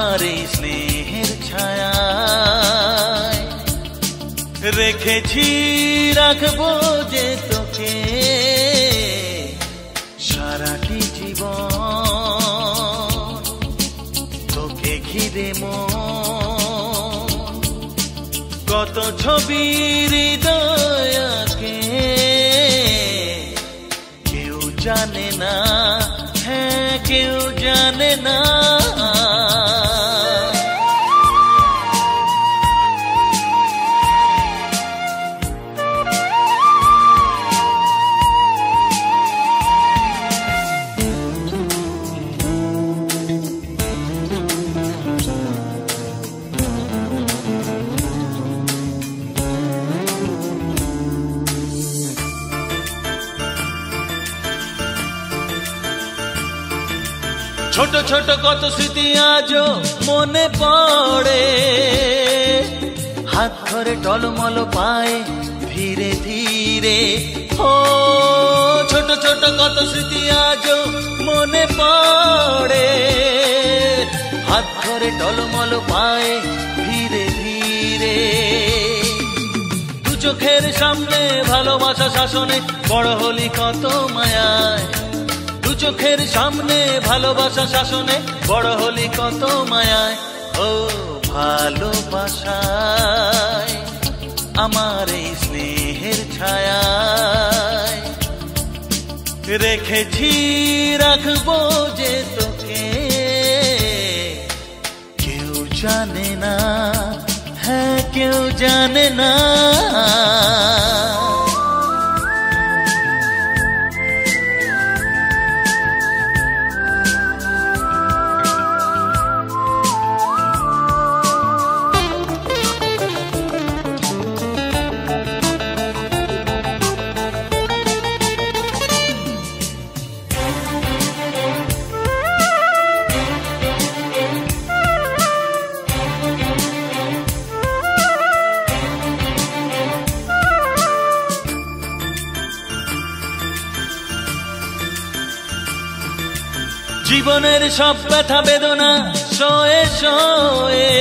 আমার এই স্নেহের ছায়ায় রেখেছি, রাখবো যে তোকে সারাটি জীবন। তোকে ঘিরে মন কত ছবি হৃদয়কে কেউ জানে না, হ্যাঁ কেউ জানে না। ছোট ছোট কত স্মৃতি আজও মনে পড়ে, হাত ধরে টলমল পায়ে ধীরে ধীরে। ও ছোট ছোট কত স্মৃতি আজও মনে পড়ে, হাত ধরে টলমল পায়ে ধীরে ধীরে। দু চোখের সামনে ভালোবাসা শাসনে বড় হলি কত মায়ায়, দু চোখের সামনে ভালোবাসা শাসনে বড় হলি কত মায়ায়। ও ভালোবাসায় আমার এই স্নেহের ছায়ায় রেখেছি, রাখবো যে তোকে কেউ জানে না, হ্যাঁ কেউ জানে না। জীবনের সব ব্যথা বেদনা সয়ে সয়ে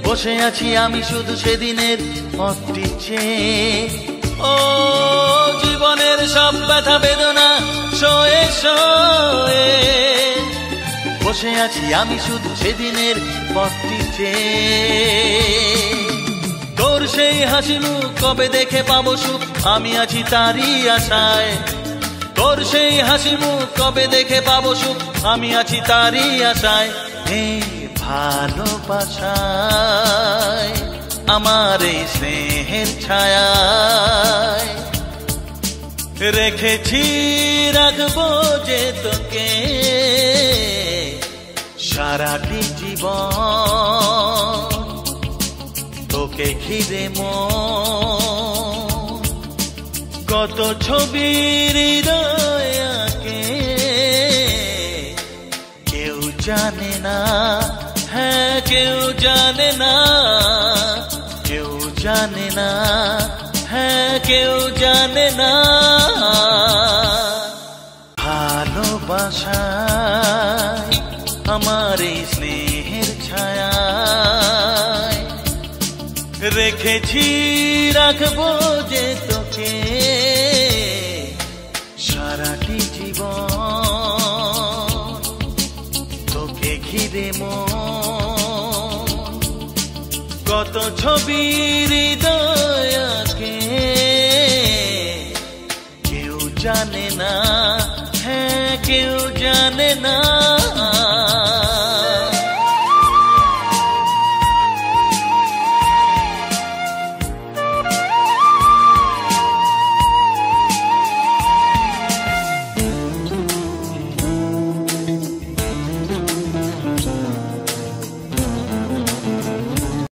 বসে আছি আমি শুধু সেদিনের পথটি চেয়ে। ও জীবনের সব ব্যথা বেদনা সয়ে সয়ে বসে আছি আমি শুধু সেদিনের পথটি চেয়ে। তোর সেই হাসি মুখ কবে দেখে পাবো সুখ, আমি আছি তারই আশায়। তোর সেই হাসি মুখ কবে দেখে পাবো সুখ, আমি আছি তারই আশায়। হে ভালোবাসায় আমার এই স্নেহের ছায়ায় রেখেছি, রাখবো যে তোকে সারাটি জীবন। তোকে ঘিরে মন কত ছবি হৃদয়কে কেউ জানে না, হ্যাঁ কেউ জানে না, কেউ জানে না, হ্যাঁ কেউ জানে না। ভালোবাসায় আমার এই স্নেহের ছায়ায় রেখেছি, রাখবো যে তোকে সারাটি জীবন। তোকে ঘিরে মন কত ছবি হৃদয়কে কেউ জানে না, হ্যাঁ কেউ জানে না।